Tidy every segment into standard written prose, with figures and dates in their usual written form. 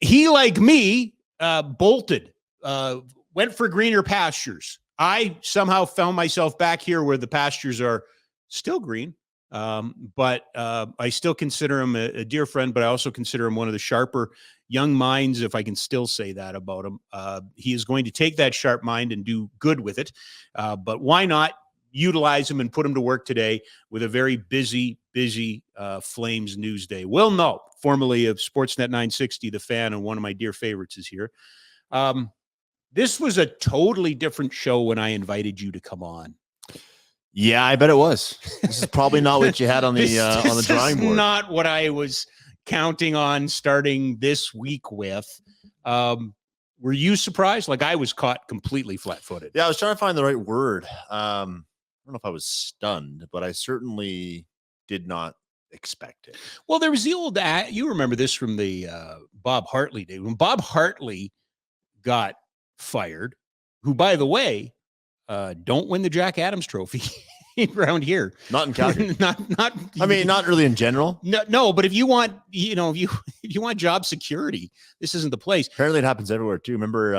He, like me, bolted, went for greener pastures. I somehow found myself back here where the pastures are still green. But I still consider him a dear friend, but I also consider him one of the sharper young minds, if I can still say that about him. He is going to take that sharp mind and do good with it. But why not utilize him and put him to work today with a very busy Flames news day? Will Nault, formerly of Sportsnet 960, The Fan, and one of my dear favorites, is here. This was a totally different show when I invited you to come on. Yeah, I bet it was. This is probably not what you had on the on the drawing board. Not what I was counting on starting this week with. Were you surprised? Like, I was caught completely flat-footed. Yeah, I was trying to find the right word. I don't know if I was stunned, but I certainly did not expect it. Well, there was the old you remember this from the Bob Hartley day, when Bob Hartley got fired, who, by the way, don't win the Jack Adams Trophy around here. Not in Calgary. not. I mean, not really in general. No. But if you want, if you want job security, this isn't the place. Apparently, it happens everywhere too. Remember,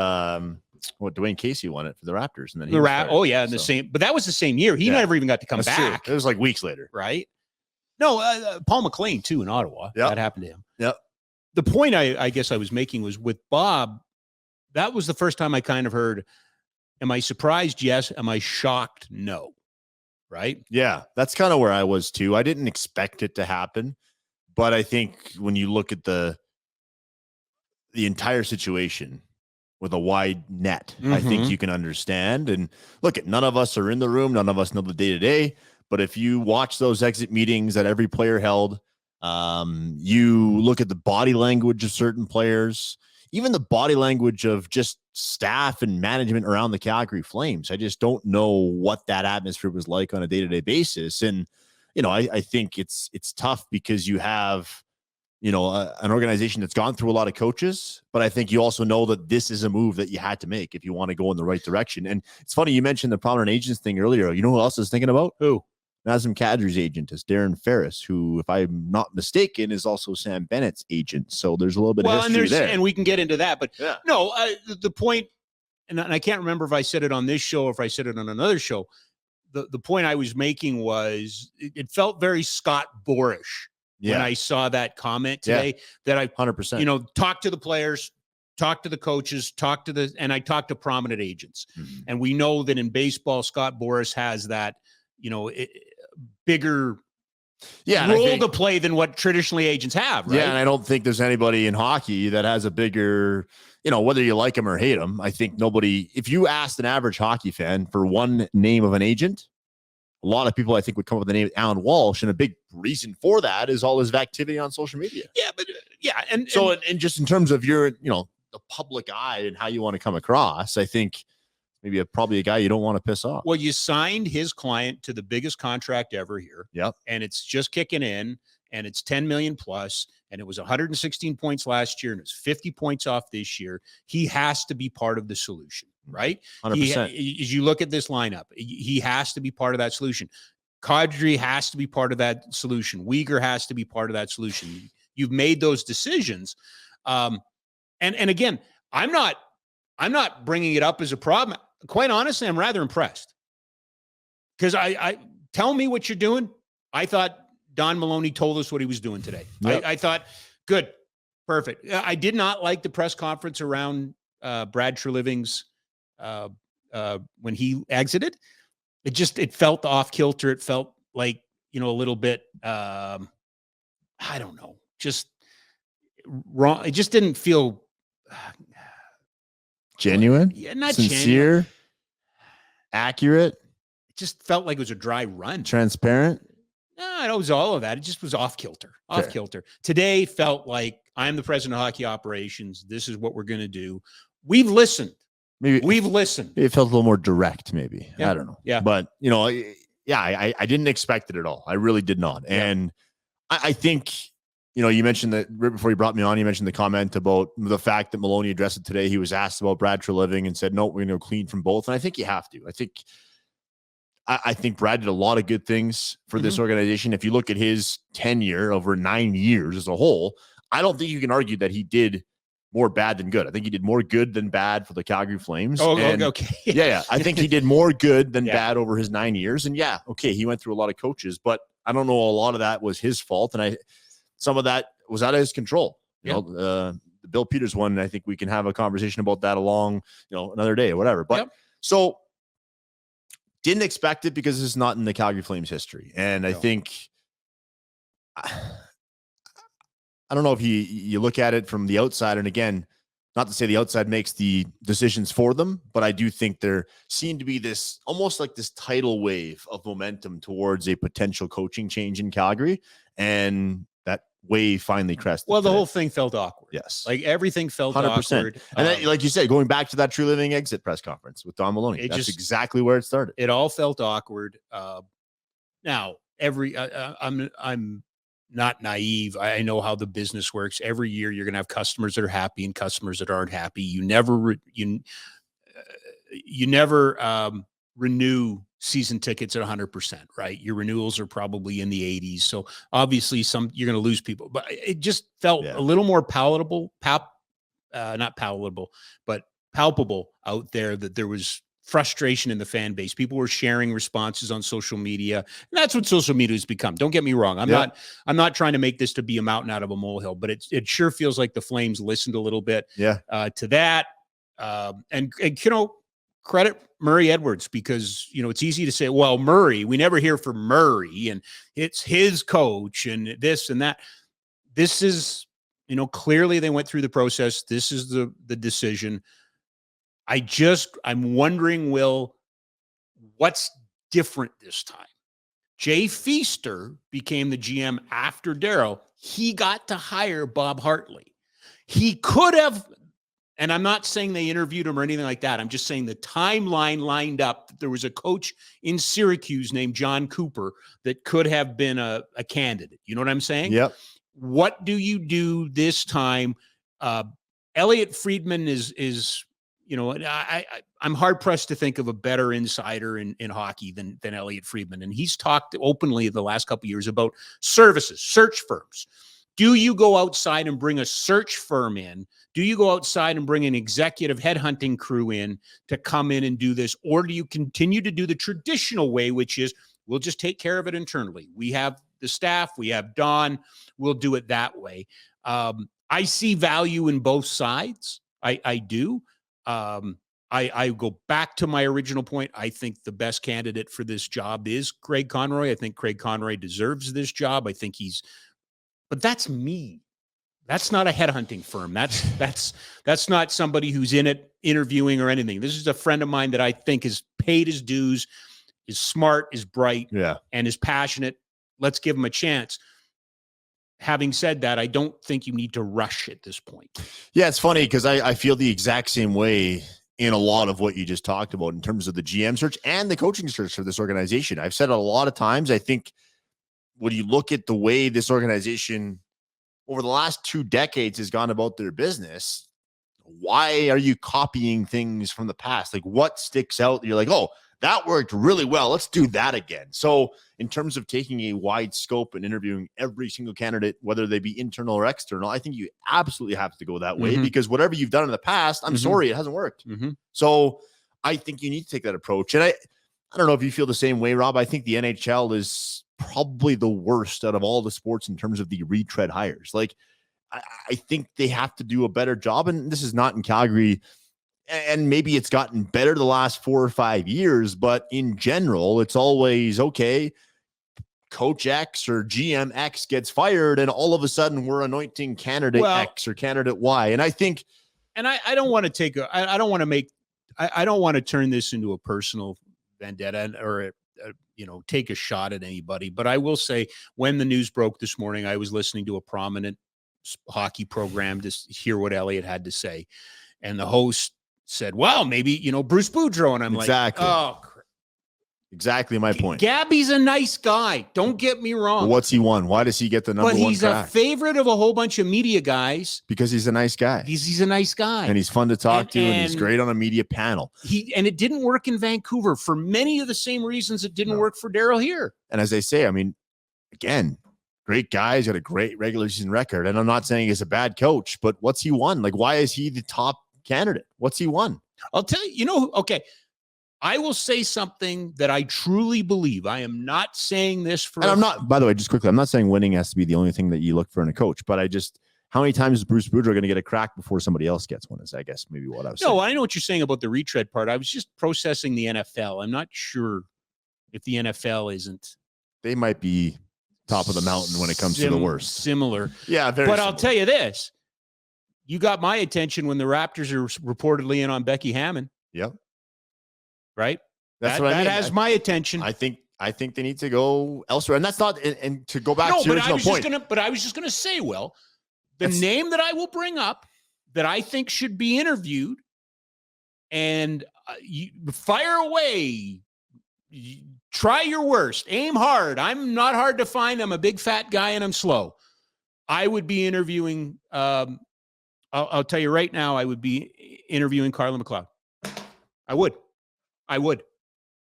Dwayne Casey won it for the Raptors, and then the same. But that was the same year. He never even got to come back. True. It was like weeks later, right? No, Paul McLean too in Ottawa. Yep. That happened to him. Yep. The point I guess I was making was with Bob. That was the first time I kind of heard, am I surprised? Yes. Am I shocked? No. Right? Yeah, that's kind of where I was too. I didn't expect it to happen, but I think when you look at the entire situation with a wide net, I think you can understand. And look, none of us are in the room. None of us know the day-to-day. But if you watch those exit meetings that every player held, you look at the body language of certain players, even the body language of just staff and management around the Calgary Flames. I just don't know what that atmosphere was like on a day-to-day basis. And, I think it's tough because you have, an organization that's gone through a lot of coaches, but I think you also know that this is a move that you had to make if you want to go in the right direction. And it's funny, you mentioned the prominent agents thing earlier. You know who else is thinking about? Who? Nazem Kadri's agent is Darren Ferris, who, if I'm not mistaken, is also Sam Bennett's agent. So there's a little bit of history there. And we can get into that. But no, the point, and I can't remember if I said it on this show or if I said it on another show, the point I was making was it felt very Scott Boorish when I saw that comment today, that I 100%, talk to the players, talk to the coaches, and I talk to prominent agents. Mm-hmm. And we know that in baseball, Scott Boras has that, bigger role to play than what traditionally agents have, right? Yeah, and I don't think there's anybody in hockey that has a bigger, whether you like him or hate him. I think nobody, if you asked an average hockey fan for one name of an agent, a lot of people I think would come up with the name Alan Walsh, and a big reason for that is all his activity on social media. Yeah, but and just in terms of your, the public eye and how you want to come across, I think maybe probably a guy you don't want to piss off. Well, you signed his client to the biggest contract ever here. Yep. And it's just kicking in, and it's 10 million plus, and it was 116 points last year, and it's 50 points off this year. He has to be part of the solution, right? 100%. As you look at this lineup, he has to be part of that solution. Kadri has to be part of that solution. Weegar has to be part of that solution. You've made those decisions. And again, I'm not bringing it up as a problem. Quite honestly, I'm rather impressed, because I tell me what you're doing. I thought Don Maloney told us what he was doing today. Yep. I thought, good, perfect. I did not like the press conference around Brad Treliving's when he exited. It felt off kilter. It felt like, a little bit, I don't know, just wrong. It just didn't feel genuine, not sincere, genuine. Accurate. It just felt like it was a dry run. Transparent. No, it was all of that. It just was off kilter. Off kilter. Today felt like, I'm the president of hockey operations. This is what we're going to do. We've listened. We've listened. It felt a little more direct, maybe. Yeah. I don't know. Yeah. But, I didn't expect it at all. I really did not. And I think, you mentioned that right before you brought me on, you mentioned the comment about the fact that Maloney addressed it today. He was asked about Brad Treliving and said, no, we're going to clean from both. And I think you have to. I think Brad did a lot of good things for this organization. If you look at his tenure over 9 years as a whole, I don't think you can argue that he did more bad than good. I think he did more good than bad for the Calgary Flames. Oh, and okay. yeah. I think he did more good than Yeah. bad over his 9 years. And yeah, okay, he went through a lot of coaches, but I don't know, a lot of that was his fault. And some of that was out of his control. You know, the Bill Peters one, I think we can have a conversation about that another day or whatever. But so didn't expect it because it's not in the Calgary Flames history. And I think, I don't know if you look at it from the outside, and again, not to say the outside makes the decisions for them, but I do think there seemed to be this almost like this tidal wave of momentum towards a potential coaching change in Calgary, and that wave finally crested. Well, the whole thing felt awkward. Yes, like everything felt 100%. Awkward. And then, like you said, going back to that True Living exit press conference with Don Maloney, that's exactly where it started. It all felt awkward. Now, I'm not naive. I know how the business works. Every year you're going to have customers that are happy and customers that aren't happy. You never renew season tickets at 100%, right? Your renewals are probably in the 80s. So obviously you're going to lose people, but it just felt a little more palatable, not palatable, but palpable out there that there was frustration in the fan base. People were sharing responses on social media. And that's what social media has become. Don't get me wrong. I'm not trying to make this to be a mountain out of a molehill, but it sure feels like the Flames listened a little bit to that. And credit Murray Edwards, because, it's easy to say, well, Murray, we never hear from Murray and it's his coach and this and that. This is, clearly they went through the process. This is the decision. I'm wondering, Will, what's different this time? Jay Feaster became the GM after Darryl. He got to hire Bob Hartley. He could have, and I'm not saying they interviewed him or anything like that. I'm just saying the timeline lined up. There was a coach in Syracuse named John Cooper that could have been a candidate. You know what I'm saying? Yep. What do you do this time? Elliot Friedman is I'm hard pressed to think of a better insider in hockey than Elliot Friedman. And he's talked openly the last couple of years about services, search firms. Do you go outside and bring a search firm in? Do you go outside and bring an executive headhunting crew in to come in and do this? Or do you continue to do the traditional way, which is we'll just take care of it internally? We have the staff, we have Don, we'll do it that way. I see value in both sides. I do. I go back to my original point. I think the best candidate for this job is Craig Conroy. I think Craig Conroy deserves this job. I think but that's me. That's not a headhunting firm. That's not somebody who's in it interviewing or anything. This is a friend of mine that I think has paid his dues, is smart, is bright, and is passionate. Let's give him a chance. Having said that, I don't think you need to rush at this point. Yeah, it's funny because I feel the exact same way in a lot of what you just talked about in terms of the GM search and the coaching search for this organization. I've said it a lot of times. I think when you look at the way this organization over the last 2 decades has gone about their business, why are you copying things from the past? Like, what sticks out? You're like, oh, that worked really well. Let's do that again. So in terms of taking a wide scope and interviewing every single candidate, whether they be internal or external, I think you absolutely have to go that way because whatever you've done in the past, I'm sorry, it hasn't worked. So I think you need to take that approach. And I don't know if you feel the same way, Rob. I think the NHL is probably the worst out of all the sports in terms of the retread hires. Like, I think they have to do a better job. And this is not in Calgary. And maybe it's gotten better the last 4 or 5 years, but in general, it's always okay. Coach X or GM X gets fired, and all of a sudden we're anointing candidate X or candidate Y. And I think, and I don't want to I don't want to turn this into a personal vendetta or take a shot at anybody. But I will say, when the news broke this morning, I was listening to a prominent hockey program to hear what Elliot had to say, and the host said, well, maybe, Bruce Boudreau. And I'm like, oh, exactly my point. Gabby's a nice guy. Don't get me wrong. Well, what's he won? Why does he get the number one? But he's a favorite of a whole bunch of media guys. Because he's a nice guy. He's a nice guy. And he's fun to talk to, and he's great on a media panel. And it didn't work in Vancouver for many of the same reasons it didn't work for Darryl here. And as they say, I mean, again, great guy. He's got a great regular season record. And I'm not saying he's a bad coach, but what's he won? Like, why is he the top candidate? What's he won? I'll tell you, okay, I will say something that I truly believe. I am not saying this for... And I'm not, by the way, just quickly, I'm not saying winning has to be the only thing that you look for in a coach, but how many times is Bruce Boudreau going to get a crack before somebody else gets one is, I guess, maybe what I was saying. No, I know what you're saying about the retread part. I was just processing the NFL. I'm not sure if the NFL isn't... They might be top of the mountain when it comes to the worst. Similar. Yeah, very But similar. I'll tell you this. You got my attention when the Raptors are reportedly in on Becky Hammond. Yep. Right? That's what I mean. That has my attention. I think they need to go elsewhere. And that's not, and to go back to your original point. But I was just going to say, Will, name that I will bring up that I think should be interviewed, and you fire away. Try your worst. Aim hard. I'm not hard to find. I'm a big fat guy and I'm slow. I would be interviewing, I'll tell you right now, I would be interviewing Carla McLeod. I would.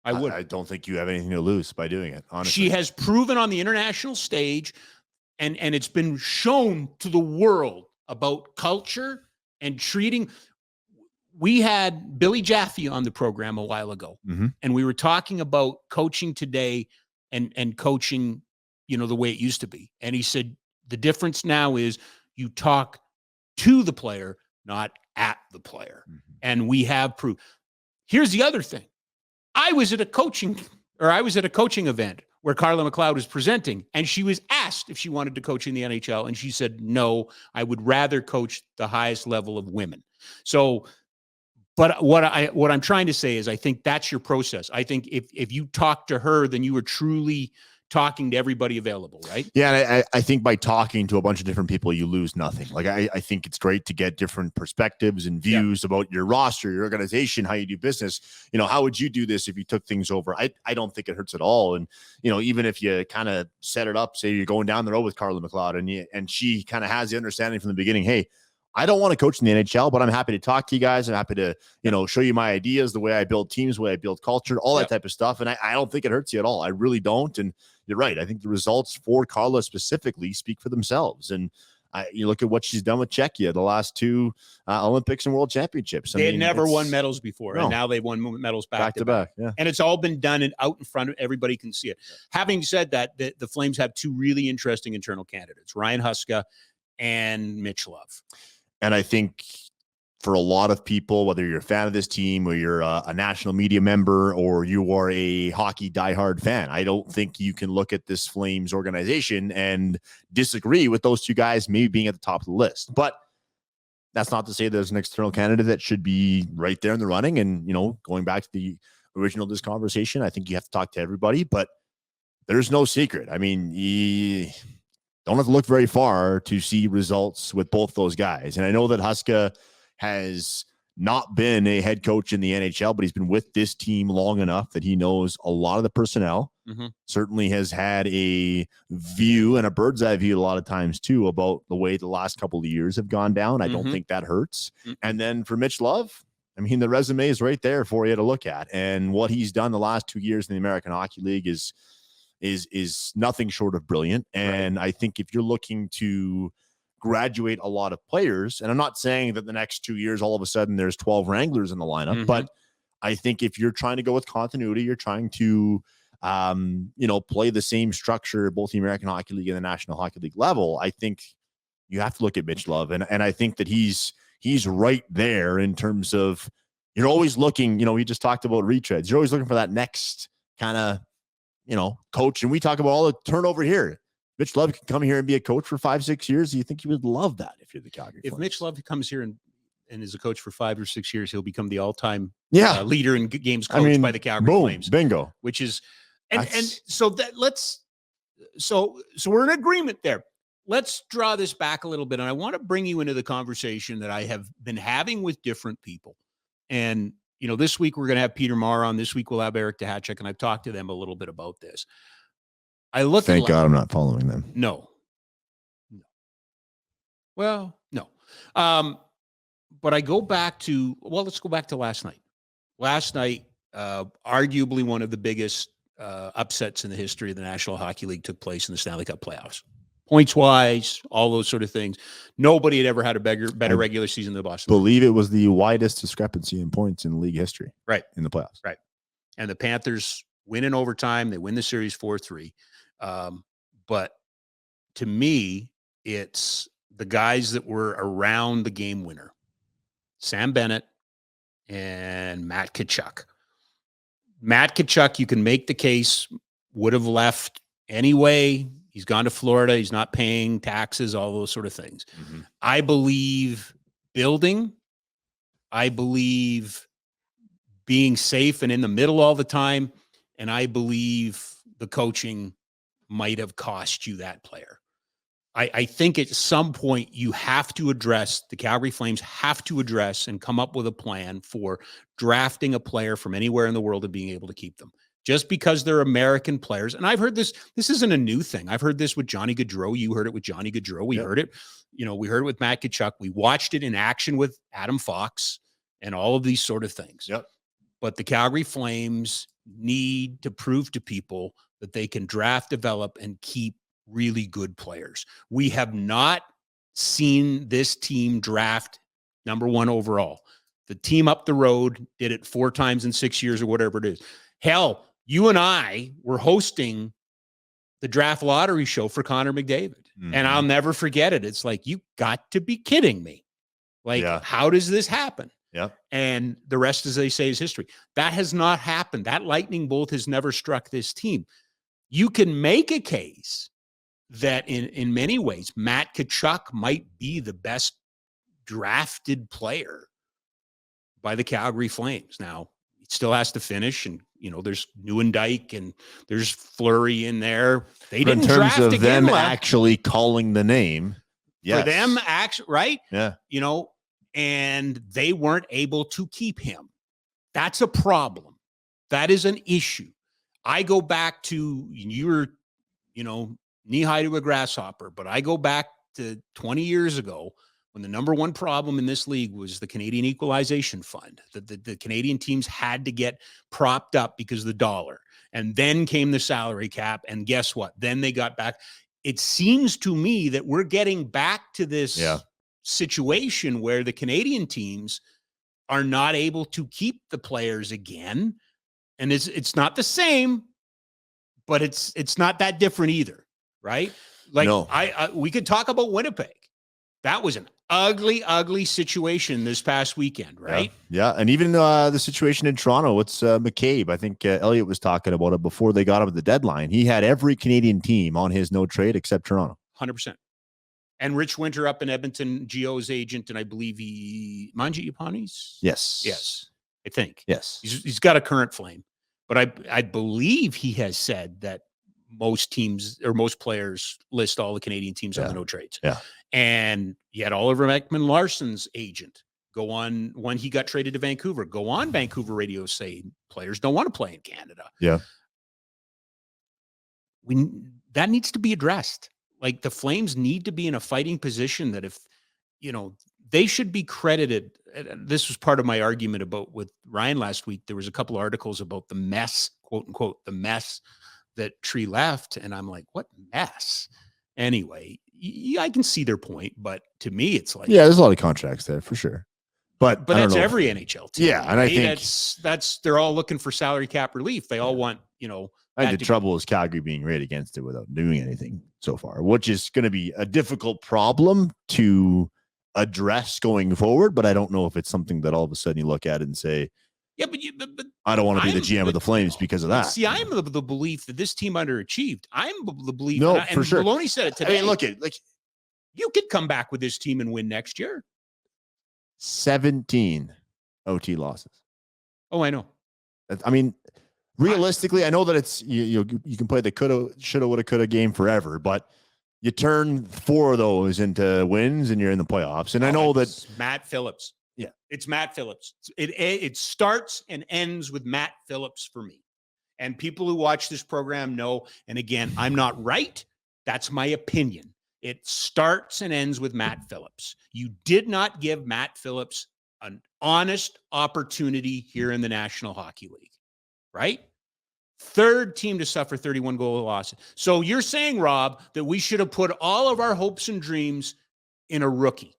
I don't think you have anything to lose by doing it, honestly. She has proven on the international stage, and it's been shown to the world about culture and treating. We had Billy Jaffe on the program a while ago, and we were talking about coaching today and coaching, the way it used to be. And he said, the difference now is you talk to the player, not at the player. And we have proof. Here's the other thing. I was at a coaching event where Carla McLeod was presenting, and she was asked if she wanted to coach in the NHL. And she said, no, I would rather coach the highest level of women. So, but what I'm trying to say is I think that's your process. I think if you talk to her, then you are truly talking to everybody available, right? Yeah, and I think by talking to a bunch of different people, you lose nothing. Like, I think it's great to get different perspectives and views about your roster, your organization, how you do business. How would you do this if you took things over? I don't think it hurts at all. And, even if you kind of set it up, say you're going down the road with Carla McLeod and she kind of has the understanding from the beginning, hey, I don't want to coach in the NHL, but I'm happy to talk to you guys. I'm happy to, show you my ideas, the way I build teams, the way I build culture, all that type of stuff. And I don't think it hurts you at all. I really don't. And you're right. I think the results for Carla specifically speak for themselves. And you look at what she's done with Czechia, the last two Olympics and World Championships. They had never won medals before, and now they've won medals back to back. Yeah. And it's all been done and out in front of everybody can see it. Having said that, the Flames have two really interesting internal candidates, Ryan Huska and Mitch Love. And I think for a lot of people, whether you're a fan of this team or you're a national media member or you are a hockey diehard fan, I don't think you can look at this Flames organization and disagree with those two guys maybe being at the top of the list. But that's not to say there's an external candidate that should be right there in the running. And, going back to the original of this conversation, I think you have to talk to everybody, but there's no secret. I mean, you don't have to look very far to see results with both those guys. And I know that Huska has not been a head coach in the NHL, but he's been with this team long enough that he knows a lot of the personnel. Certainly has had a view and a bird's eye view a lot of times too about the way the last couple of years have gone down. I don't think that hurts. And then for Mitch Love, I mean, the resume is right there for you to look at. And what he's done the last 2 years in the American Hockey League is nothing short of brilliant. And I think if you're looking to graduate a lot of players, and I'm not saying that the next 2 years, all of a sudden there's 12 Wranglers in the lineup, but I think if you're trying to go with continuity, you're trying to, play the same structure, both the American Hockey League and the National Hockey League level, I think you have to look at Mitch Love. And I think that he's right there in terms of, you're always looking, we just talked about retreads. You're always looking for that next kind of, coach. And we talk about all the turnover here. Mitch Love can come here and be a coach for 5-6 years. Do you think you would love that if you're the Calgary Flames? If Mitch Love comes here and is a coach for 5 or 6 years, he'll become the all-time leader in games coached by the Calgary Flames. Bingo. Which is, and so that so we're in agreement there. Let's draw this back a little bit. And I want to bring you into the conversation that I have been having with different people. And this week we're going to have Peter Marr on. This week we'll have Eric Dahachek, and I've talked to them a little bit about this. Thank God I'm not following them. No. Well, no. But I go back to, let's go back to last night. Last night, arguably one of the biggest upsets in the history of the National Hockey League took place in the Stanley Cup playoffs. points wise, all those sort of things. Nobody had ever had a better regular season than the Boston. Believe it was the widest discrepancy in points in league history. Right. In the playoffs. Right. And the Panthers win in overtime. They win the series 4-3. But to me, it's the guys that were around the game winner, Sam Bennett and Matt Tkachuk. Matt Tkachuk, you can make the case, would have left anyway. He's gone to Florida. He's not paying taxes, all those sort of things. Mm-hmm. I believe building. I believe being safe and in the middle all the time. And I believe the coaching might have cost you that player. I think at some point you have to address, the Calgary Flames have to address and come up with a plan for drafting a player from anywhere in the world and being able to keep them. Just because they're American players. And I've heard this isn't a new thing. I've heard this with Johnny Gaudreau. You heard it with Johnny Gaudreau. We heard it, we heard it with Matt Tkachuk. We watched it in action with Adam Fox and all of these sort of things. Yep. But the Calgary Flames need to prove to people that they can draft, develop, and keep really good players. We have not seen this team draft number one overall. The team up the road did it 4 times in 6 years or whatever it is. Hell, you and I were hosting the draft lottery show for Connor McDavid. Mm-hmm. And I'll never forget it. It's like, you got to be kidding me. Like, how does this happen? Yeah. And the rest, as they say, is history. That has not happened. That lightning bolt has never struck this team. You can make a case that in many ways, Matt Tkachuk might be the best drafted player by the Calgary Flames. Now, he still has to finish, and there's Nieuwendyk and there's Fleury in there. They didn't draft in terms of them again, actually calling the name. Yes. For them, right? Yeah. And they weren't able to keep him. That's a problem. That is an issue. I go back to, you were, knee high to a grasshopper, but I go back to 20 years ago when the number one problem in this league was the Canadian Equalization Fund. The Canadian teams had to get propped up because of the dollar. And then came the salary cap. And guess what? Then they got back. It seems to me that we're getting back to this situation where the Canadian teams are not able to keep the players again. And it's not the same, but it's not that different either. Right? Like, no. We could talk about Winnipeg. That was an ugly, ugly situation this past weekend, right? Yeah. And even the situation in Toronto, it's McCabe. I think Elliot was talking about it before they got up at the deadline. He had every Canadian team on his no trade except Toronto. 100%. And Rich Winter up in Edmonton, Gio's agent, and I believe Manji Ipani's? Yes. I think. Yes. He's got a current Flame. But I believe he has said that most teams or most players list all the Canadian teams on the no trades. Yeah. And you had Oliver Ekman-Larsson's agent go on when he got traded to Vancouver, go on Vancouver radio say players don't want to play in Canada. Yeah. That needs to be addressed. Like, the Flames need to be in a fighting position that if, they should be credited. This was part of my argument with Ryan last week. There was a couple of articles about the mess, quote unquote, the mess that Tree left. And I'm like, what mess? Anyway, I can see their point, but to me, it's like, there's a lot of contracts there for sure. But that's every NHL team. Yeah. And I think that's they're all looking for salary cap relief. They all want, I think the trouble is Calgary being right against it without doing anything so far, which is going to be a difficult problem to address going forward. But I don't know if it's something that all of a sudden you look at it and say, yeah, but I don't want to be the GM of the Flames because of that. See, I'm of the belief that this team underachieved. I'm the belief. No, and for sure. Maloney said it today. I mean, look at you could come back with this team and win next year. 17 OT losses. Oh, I know. I mean, realistically, I know that it's you can play the coulda, shoulda, woulda, coulda game forever, but you turn 4 of those into wins and you're in the playoffs. And I know that Matt Phillips. Yeah, it's Matt Phillips. It starts and ends with Matt Phillips for me. And people who watch this program know, and again, I'm not right. That's my opinion. It starts and ends with Matt Phillips. You did not give Matt Phillips an honest opportunity here in the National Hockey League, right? Third team to suffer 31 goal losses. So you're saying, Rob, that we should have put all of our hopes and dreams in a rookie.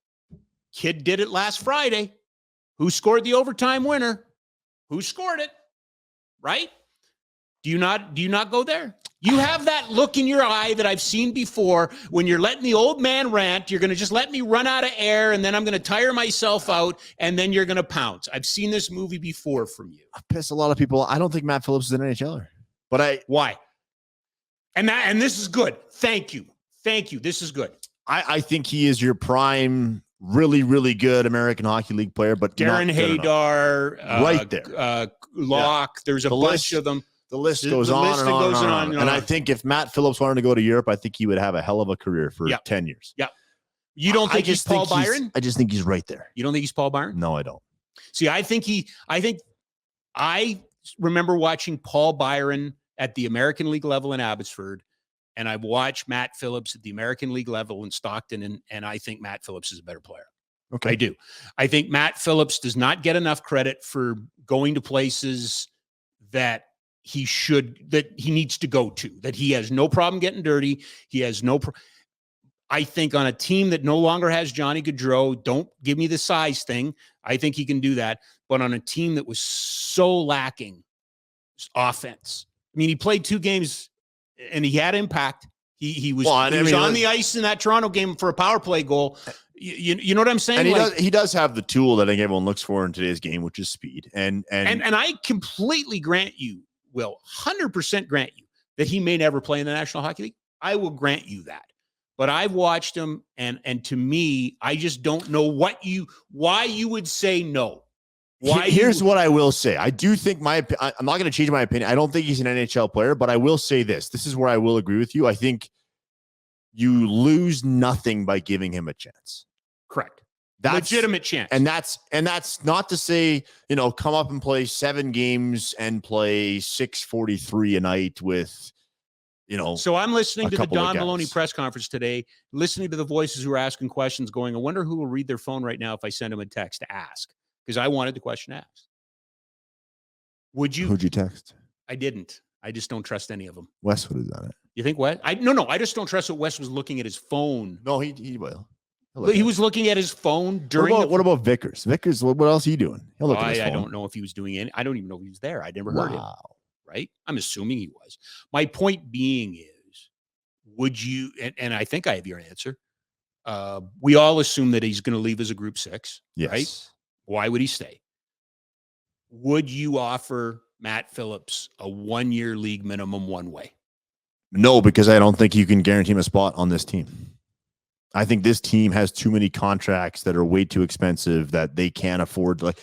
Kid did it last Friday. Who scored the overtime winner? Who scored it? Right? Do you not go there? You have that look in your eye that I've seen before when you're letting the old man rant. You're going to just let me run out of air, and then I'm going to tire myself out, and then you're going to pounce. I've seen this movie before from you. I piss a lot of people. I don't think Matt Phillips is an NHLer, but why? And this is good. Thank you. This is good. I think he is your prime, really, really good American Hockey League player, but Darren Haydar, right there, Locke. There's a bunch of them. The list goes on and on. And I think if Matt Phillips wanted to go to Europe, I think he would have a hell of a career for 10 years. Yeah. You don't think he's Paul Byron? I just think he's right there. You don't think he's Paul Byron? No, I don't. See, I remember watching Paul Byron at the American League level in Abbotsford, and I've watched Matt Phillips at the American League level in Stockton, and I think Matt Phillips is a better player. Okay. I do. I think Matt Phillips does not get enough credit for going to places that he needs to go to, that he has no problem getting dirty. He has I think on a team that no longer has Johnny Gaudreau, don't give me the size thing. I think he can do that. But on a team that was so lacking offense, I mean, he played 2 games and he had impact. He was on the ice in that Toronto game for a power play goal. You know what I'm saying? And he does have the tool that I think everyone looks for in today's game, which is speed. And I completely grant you, Will, 100% grant you that he may never play in the National Hockey League. I will grant you that. But I've watched him, and to me, I just don't know why you would say no. Here's what I will say. I do think I'm not going to change my opinion. I don't think he's an NHL player, but I will say this. This is where I will agree with you. I think you lose nothing by giving him a chance. Correct. That's legitimate chance. And that's not to say, come up and play 7 games and play 643 a night with, So I'm listening to the Don Maloney press conference today, listening to the voices who are asking questions, going, I wonder who will read their phone right now if I send them a text to ask, because I wanted the question asked. Who'd you text? I didn't. I just don't trust any of them. Wes would have done it. You think what? No. I just don't trust that Wes was looking at his phone. No, he will. He was looking at his phone during. What about Vickers? Vickers, what else are you doing? He'll look at his phone. I don't know if he was doing any. I don't even know if he was there. I never heard him. Right? I'm assuming he was. My point being is, would you? And I think I have your answer. We all assume that he's going to leave as a Group 6. Yes. Right? Why would he stay? Would you offer Matt Phillips a 1-year league minimum one way? No, because I don't think you can guarantee him a spot on this team. I think this team has too many contracts that are way too expensive that they can't afford. By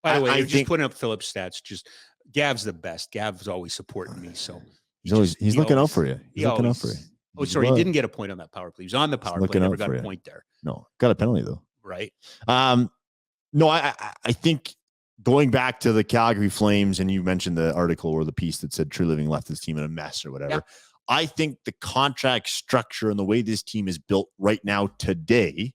the way, you're just putting up Phillips stats. Just Gav's the best. Gav's always supporting me, so he's looking out for you. He's looking out for you. Oh, sorry, he didn't get a point on that power play. He was on the power play. Never got a point there. No, got a penalty though. Right. No, I think going back to the Calgary Flames, and you mentioned the article or the piece that said True Living left this team in a mess or whatever. Yeah. I think the contract structure and the way this team is built right now today,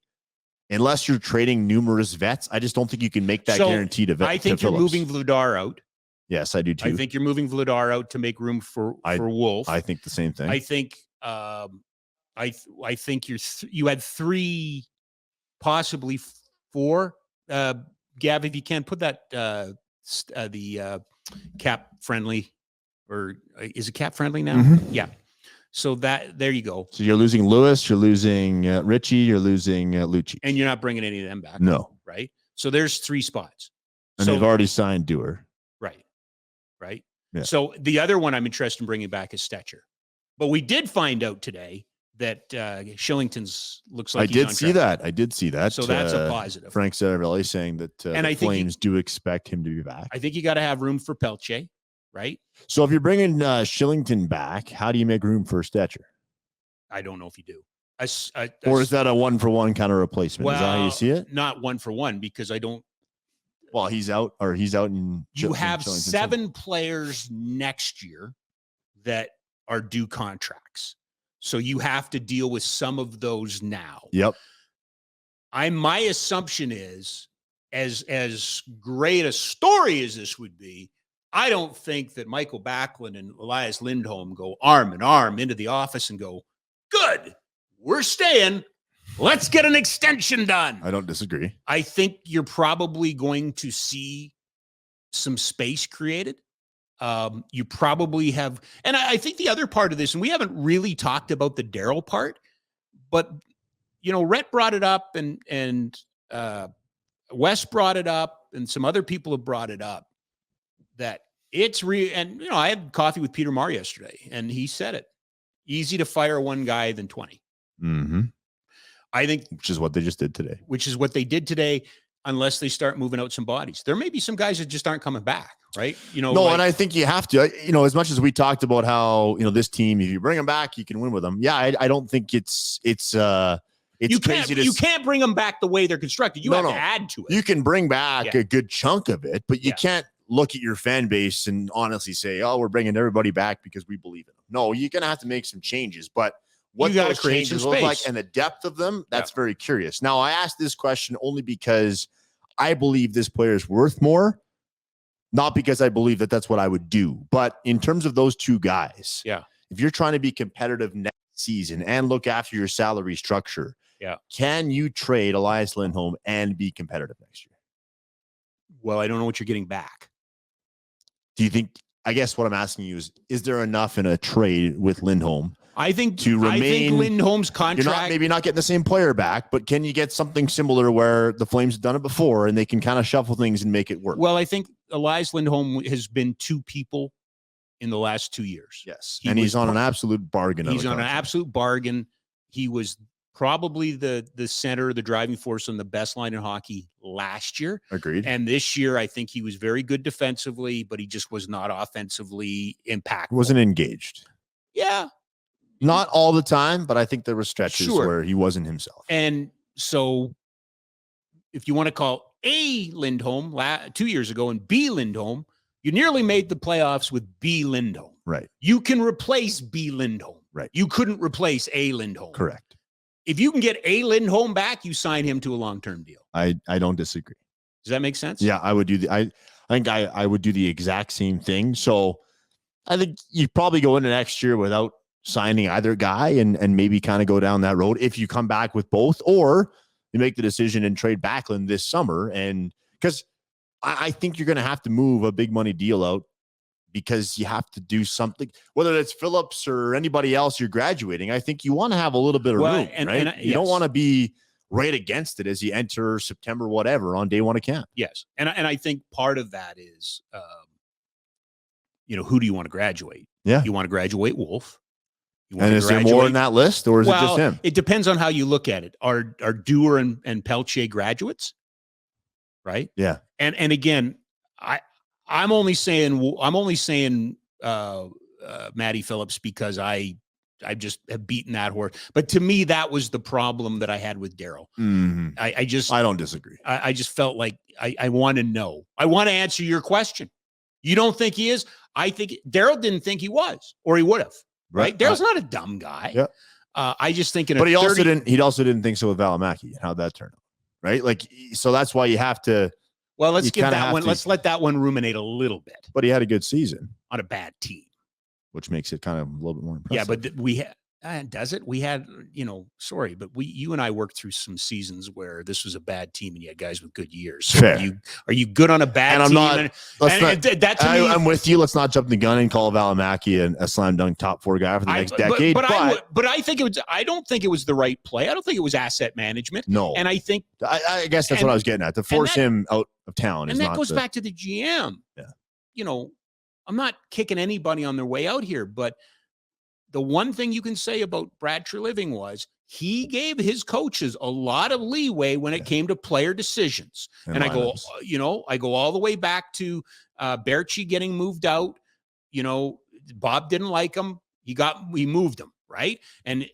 unless you're trading numerous vets, I just don't think you can make that guarantee to vets. I think you're moving Vladar out. Yes, I do too. I think you're moving Vladar out to make room for Wolf. I think the same thing. I think I think you had 3, possibly 4. Gav, if you can put that the cap friendly, or is it cap friendly now? Mm-hmm. Yeah. So there you go. So you're losing Lewis, you're losing Richie, you're losing Lucci. And you're not bringing any of them back. No. Right? So there's 3 spots. And they've already signed Dewar. Right? Yeah. So the other one I'm interested in bringing back is Stetcher. But we did find out today that Shillington's looks like I did see that. So that's a positive. Frank Saravelli saying that the Flames do expect him to be back. I think you got to have room for Pelche. Right. So if you're bringing Shillington back, how do you make room for Stetcher? I don't know if you do. Or is that a 1-for-1 kind of replacement? Well, is that how you see it? Not 1-for-1, because I don't. Well, he's out in. You have 7 players next year that are due contracts. So you have to deal with some of those now. Yep. My assumption is, as great a story as this would be, I don't think that Michael Backlund and Elias Lindholm go arm in arm into the office and go, good, we're staying. Let's get an extension done. I don't disagree. I think you're probably going to see some space created. You probably have, and I think the other part of this, and we haven't really talked about the Darryl part, but Rhett brought it up, and Wes brought it up, and some other people have brought it up, that it's real. And, I had coffee with Peter Marr yesterday, and he said it. Easy to fire one guy than 20. Mm-hmm. I think. Which is what they just did today. Which is what they did today, unless they start moving out some bodies. There may be some guys that just aren't coming back, right? No, and I think you have to, as much as we talked about how, this team, if you bring them back, you can win with them. Yeah, I don't think it's you can't bring them back the way they're constructed. You have to add to it. You can bring back a good chunk of it, but you can't look at your fan base and honestly say, oh, we're bringing everybody back because we believe in them. No, you're going to have to make some changes, but what those changes look like and the depth of them, that's very curious. Now, I asked this question only because I believe this player is worth more, not because I believe that that's what I would do. But in terms of those two guys, if you're trying to be competitive next season and look after your salary structure, can you trade Elias Lindholm and be competitive next year? Well, I don't know what you're getting back. Do you think, I guess what I'm asking you is there enough in a trade with Lindholm? I think Lindholm's contract. You're maybe not getting the same player back, but can you get something similar where the Flames have done it before and they can kind of shuffle things and make it work? Well, I think Elias Lindholm has been two people in the last 2 years. Yes. He's on an absolute bargain. He's on an absolute bargain. He was probably the center, the driving force on the best line in hockey last year. Agreed. And this year, I think he was very good defensively, but he just was not offensively impactful. Wasn't engaged. Yeah. Not all the time, but I think there were stretches where he wasn't himself. And so if you want to call A Lindholm 2 years ago and B Lindholm, you nearly made the playoffs with B Lindholm. Right. You can replace B Lindholm. Right. You couldn't replace A Lindholm. Correct. If you can get A Lindholm back, you sign him to a long-term deal. I don't disagree. Does that make sense? Yeah, I would do I think I would do the exact same thing. So I think you probably go into next year without signing either guy and maybe kind of go down that road if you come back with both, or you make the decision and trade Backlund this summer. And because I think you're going to have to move a big money deal out because you have to do something, whether it's Phillips or anybody else you're graduating. I think you want to have a little bit of room, right? You don't want to be right against it as you enter September, whatever, on day one of camp. Yes. And I think part of that is, who do you want to graduate? Yeah. You want to graduate Wolf. And is there more in that list, or is it just him? It depends on how you look at it. Are Dewar and Pelche graduates? Right? Yeah. And again, I'm only saying Mathew Phillips because I just have beaten that horse. But to me, that was the problem that I had with Darryl. Mm-hmm. I don't disagree. I just felt like I want to know. I want to answer your question. You don't think he is? I think Darryl didn't think he was, or he would have. Right? Daryl's not a dumb guy. Yeah. I just think he also didn't think so with Valimaki and how that turned out. Right? Like, so that's why you have to. Well, let's let that one ruminate a little bit. But he had a good season on a bad team, which makes it kind of a little bit more impressive. Yeah, but we had. Does it? We had, but you and I worked through some seasons where this was a bad team and you had guys with good years. So are you good on a bad team? I'm with you. Let's not jump the gun and call Valimaki a slam dunk top 4 guy for the next decade. But I think it was. I don't think it was the right play. I don't think it was asset management. No, and I think I guess that's what I was getting at. To force him out of town, and that goes back to the GM. Yeah, I'm not kicking anybody on their way out here, but. The one thing you can say about Brad Treliving was he gave his coaches a lot of leeway when it came to player decisions. And I go all the way back to Berchi getting moved out. Bob didn't like him. He moved him, right? And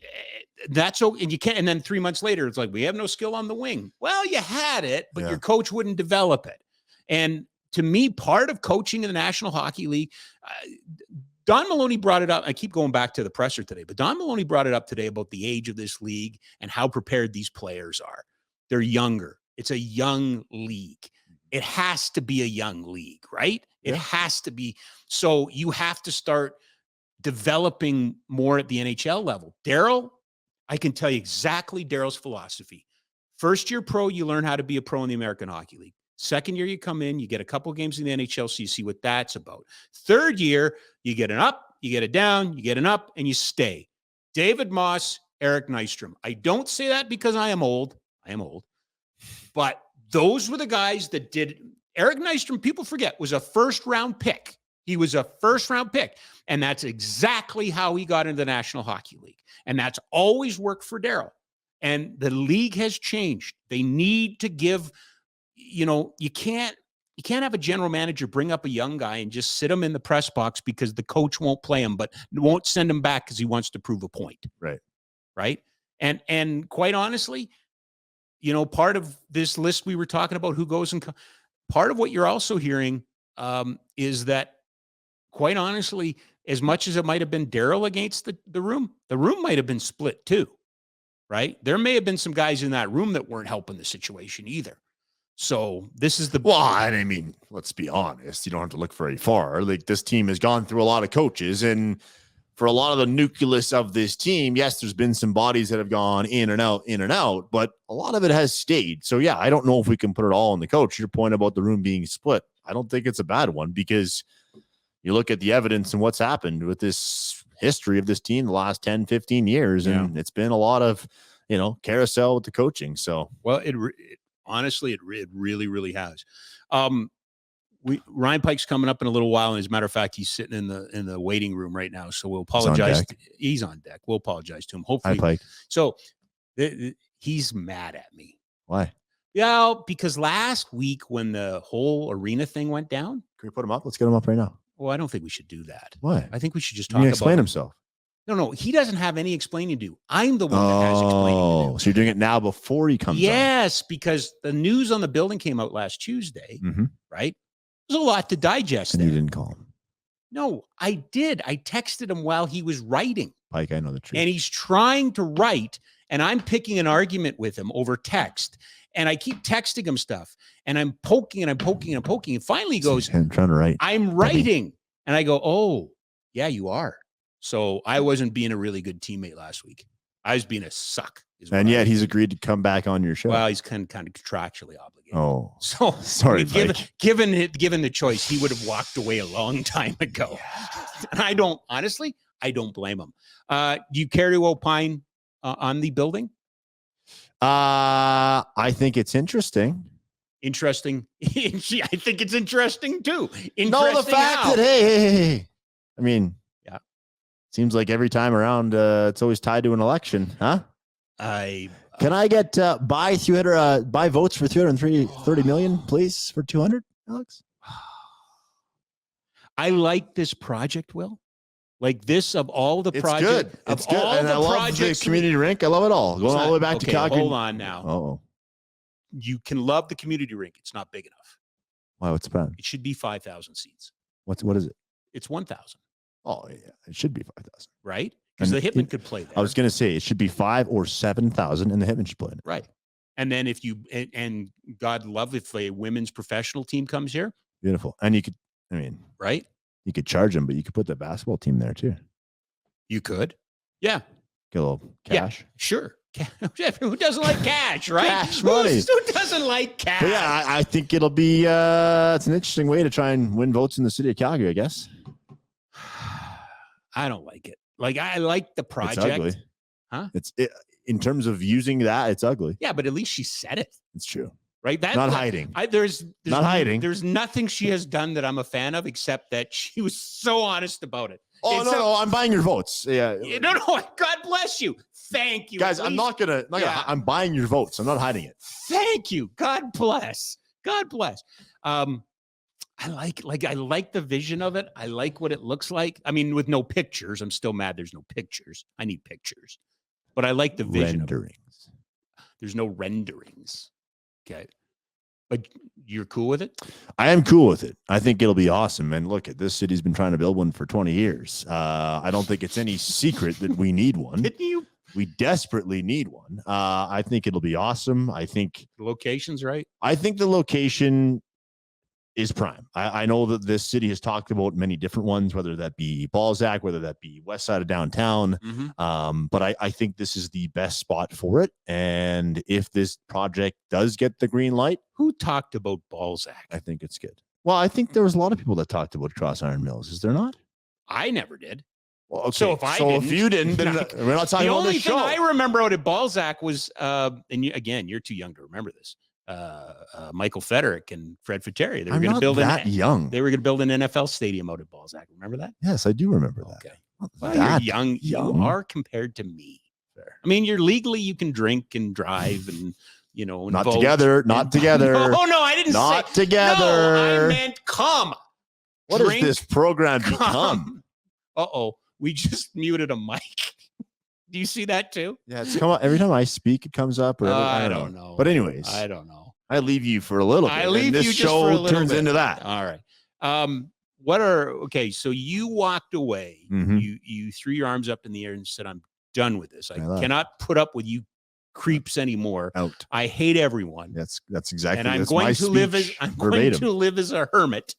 that's so, and you can't. And then 3 months later, it's like, we have no skill on the wing. Well, you had it, but your coach wouldn't develop it. And to me, part of coaching in the National Hockey League, Don Maloney brought it up. I keep going back to the presser today, but Don Maloney brought it up today about the age of this league and how prepared these players are. They're younger. It's a young league. it has to be a young league, right? It Yeah. has to be. So you have to start developing more at the NHL level. Daryl, I can tell you exactly Daryl's philosophy. First year pro, you learn how to be a pro in the American Hockey League. Second year, you come in, you get a couple games in the NHL, so you see what that's about. Third year, you get an up, you get a down, you get an up, and you stay. David Moss, Eric Nystrom. I don't say that because I am old. I am old. But those were the guys that did. Eric Nystrom, people forget, was a first-round pick. He was a first-round pick. And that's exactly how he got into the National Hockey League. And that's always worked for Daryl. And the league has changed. They need to give, you can't have a general manager bring up a young guy and just sit him in the press box because the coach won't play him, but won't send him back because he wants to prove a point. Right. Right. And quite honestly, part of this list we were talking about, who goes and part of what you're also hearing is that, quite honestly, as much as it might have been Daryl against the room might have been split too, right? There may have been some guys in that room that weren't helping the situation either. So this is well, I mean, let's be honest. You don't have to look very far. Like, this team has gone through a lot of coaches, and for a lot of the nucleus of this team, yes, there's been some bodies that have gone in and out, but a lot of it has stayed. So yeah, I don't know if we can put it all on the coach. Your point about the room being split, I don't think it's a bad one, because you look at the evidence and what's happened with this history of this team the last 10, 15 years, and it's been a lot of, carousel with the coaching. So, well, honestly, it really, really has. Ryan Pike's coming up in a little while, and as a matter of fact, he's sitting in the waiting room right now. So we'll apologize. He's on deck. We'll apologize to him. Hopefully. Hi, Pike. So he's mad at me. Why? Yeah, because last week when the whole arena thing went down, can we put him up? Let's get him up right now. Well, I don't think we should do that. Why? I think we should just talk about explain himself. No, he doesn't have any explaining to do. I'm the one that has explaining to do. So you're doing it now before he comes Yes, because the news on the building came out last Tuesday, right? There's a lot to digest. And you didn't call him. No, I did. I texted him while he was writing. Pike, I know the truth. And he's trying to write, and I'm picking an argument with him over text. And I keep texting him stuff, and I'm poking and I'm poking and I'm poking. And finally he goes, I'm trying to write. I'm writing. And I go, oh, yeah, you are. So I wasn't being a really good teammate last week. I was being a suck. And yet he's agreed to come back on your show. Well, he's kind of contractually obligated. Oh, so sorry. Given the choice, he would have walked away a long time ago. And I don't blame him. Do you care to opine on the building? I think it's interesting. Interesting. I think it's interesting too. No, the fact that hey. I mean, yeah. Seems like every time around, it's always tied to an election, huh? Can I get buy votes for 330 million, please, for 200, Alex? I like this project, Will. Like this of all the projects. It's good. And I love the community rink. I love it all. Going all the way back to Calgary. Hold on now. Oh. You can love the community rink. It's not big enough. Why? What's the problem? It should be 5,000 seats. What is it? It's 1,000. Oh, yeah. It should be 5,000. Right? Because the Hitmen could play there. I was going to say it should be 5,000 or 7,000, and the Hitmen should play in it. Right. And then if you, and God love if a women's professional team comes here. Beautiful. And you could, right? You could charge them, but you could put the basketball team there too. You could. Yeah. Get a little cash. Yeah, sure. Who doesn't like cash, right? Cash money. Who doesn't like cash? But yeah, I think it'll be it's an interesting way to try and win votes in the city of Calgary, I guess. I don't like it. Like, I like the project. It's ugly. Huh? In terms of using that, it's ugly. Yeah, but at least she said it. It's true. Right? That's not hiding. There's not hiding. There's nothing she has done that I'm a fan of, except that she was so honest about it. Oh, no, I'm buying your votes. Yeah. No, God bless you. Thank you. Guys, I'm not gonna I'm buying your votes. I'm not hiding it. Thank you. God bless. God bless. I like the vision of it. I like what it looks like. I mean, with no pictures, I'm still mad there's no pictures. I need pictures. But I like the vision. Renderings. There's no renderings. Okay. But you're cool with it? I am cool with it. I think it'll be awesome. And look, this city's been trying to build one for 20 years. I don't think it's any secret that we need one. We desperately need one. I think it'll be awesome. I think the location's right. I think the location is prime. I know that this city has talked about many different ones, whether that be Balzac, whether that be west side of downtown. But I think this is the best spot for it. And if this project does get the green light, Who talked about Balzac? I think it's good. Well, I think there was a lot of people that talked about Cross Iron Mills. Is there not? I never did. Well, okay. So if you didn't, then we're not talking the about only the thing show. I remember out at Balzac was, and you're too young to remember this. Michael Federick and Fred Fateri. They were going to build young. They were going to build an NFL stadium out at Balzac. Remember that? Yes, I do remember that. Okay. Well, you're young. You are compared to me. Fair. I mean, you're legally, you can drink and drive and, not together. Not together. Oh, no, I didn't say. Not together. No, I meant come. What has this program become? Uh-oh. We just muted a mic. Do you see that too? Yeah, it's come up every time I speak. It comes up. Or I don't know. But anyways, I don't know. I leave you for a little bit. I leave this you just show for a little turns bit. into that. All right. So you walked away. You threw your arms up in the air and said, "I'm done with this. I cannot put up with you creeps anymore. Out. I hate everyone." That's exactly. And I'm going to live as a hermit.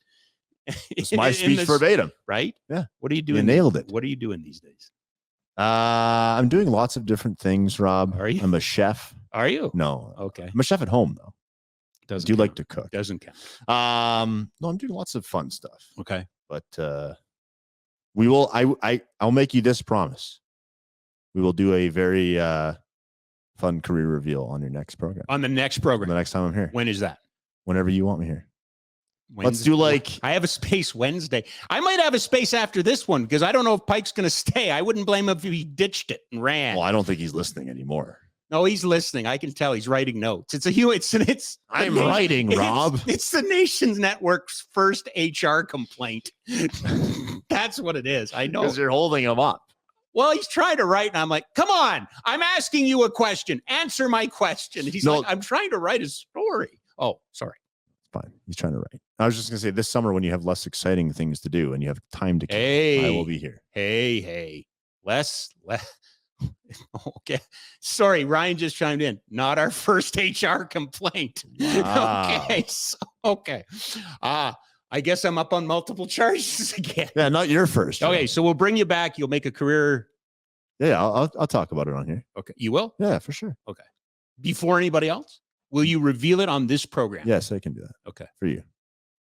It's my speech verbatim. Right? Yeah. What are you doing? You nailed it. What are you doing these days? I'm doing lots of different things, Rob. Are you? I'm a chef. Are you? No. Okay. I'm a chef at home though. Doesn't do count. Like to cook. Doesn't count. No, I'm doing lots of fun stuff. Okay. But we will. I'll make you this promise. We will do a very fun career reveal on your next program. On the next program. The next time I'm here. When is that? Whenever you want me here. Wednesday. Let's do I have a space Wednesday. I might have a space after this one because I don't know if Pike's going to stay. I wouldn't blame him if he ditched it and ran. Well, I don't think he's listening anymore. No, he's listening. I can tell he's writing notes. I'm writing, Rob. It's the Nations Network's first HR complaint. That's what it is. I know. Because you're holding him up. Well, he's trying to write, and I'm like, come on. I'm asking you a question. Answer my question. And he's like, I'm trying to write a story. Oh, sorry. Fine. He's trying to write. I was just going to say this summer when you have less exciting things to do and you have time to kill, I will be here. Hey. Less. Okay. Sorry, Ryan just chimed in. Not our first HR complaint. Wow. Okay. I guess I'm up on multiple charges again. Yeah, not your first. Okay, so we'll bring you back. You'll make a career. Yeah, I'll talk about it on here. Okay. You will? Yeah, for sure. Okay. Before anybody else? Will you reveal it on this program? Yes, I can do that. Okay. For you.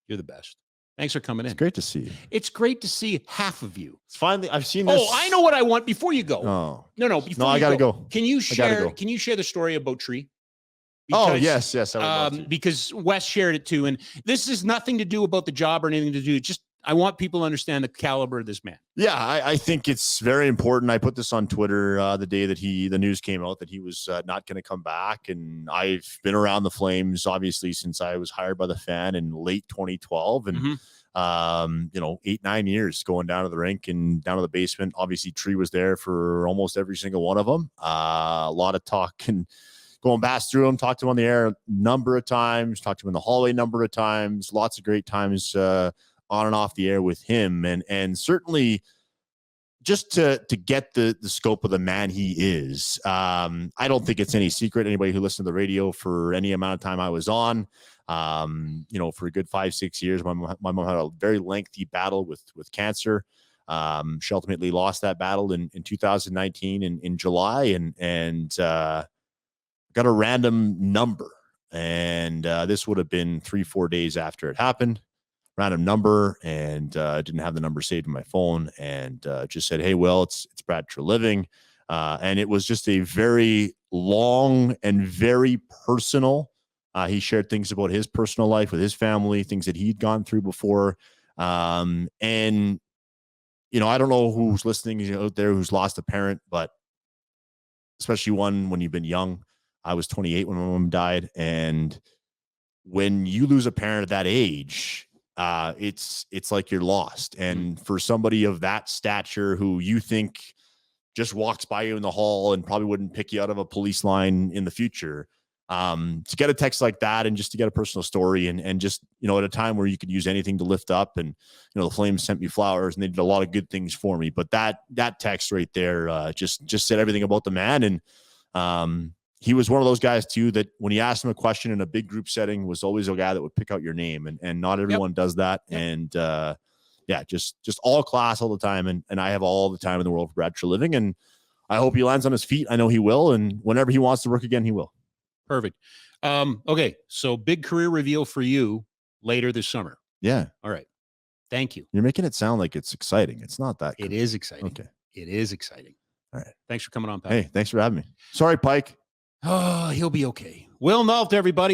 You're the best. Thanks for coming in. It's great to see you. It's great to see half of you. It's finally, I've seen this. Oh, I know what I want before you go. Oh. No, before I gotta go. Can you share the story about Tree? Because, yes. I would love to. Because Wes shared it too. And this is nothing to do about the job or anything to do. Just I want people to understand the caliber of this man. Yeah, I think it's very important. I put this on Twitter the day that the news came out that he was not going to come back. And I've been around the Flames, obviously, since I was hired by the Fan in late 2012. And, 8-9 years going down to the rink and down to the basement. Obviously, Tree was there for almost every single one of them. A lot of talk and going past through him, talked to him on the air a number of times, talked to him in the hallway a number of times, lots of great times on and off the air with him. And certainly just to get the scope of the man he is, I don't think it's any secret. Anybody who listened to the radio for any amount of time I was on, for a good 5-6 years, my mom had a very lengthy battle with cancer. She ultimately lost that battle in 2019 in July and got a random number. And this would have been 3-4 days after it happened. Random number, and didn't have the number saved in my phone, and just said, "Hey, Will, it's Brad Treliving," and it was just a very long and very personal. He shared things about his personal life with his family, things that he'd gone through before, and I don't know who's listening out there who's lost a parent, but especially one when you've been young. I was 28 when my mom died, and when you lose a parent at that age, it's like you're lost. And for somebody of that stature who you think just walks by you in the hall and probably wouldn't pick you out of a police line in the future, to get a text like that and just to get a personal story and just, at a time where you could use anything to lift up, and, the Flames sent me flowers and they did a lot of good things for me. But that text right there, just said everything about the man. And, he was one of those guys too, that when you asked him a question in a big group setting was always a guy that would pick out your name, and not everyone does that. Yep. And yeah, just all class all the time. And I have all the time in the world for Brad Treliving, and I hope he lands on his feet. I know he will. And whenever he wants to work again, he will. Perfect. Okay. So big career reveal for you later this summer. Yeah. All right. Thank you. You're making it sound like it's exciting. It's not that. It is exciting. Okay. It is exciting. All right. Thanks for coming on, Pat. Hey, thanks for having me. Sorry, Pike. Oh, he'll be okay. Will Nault, everybody.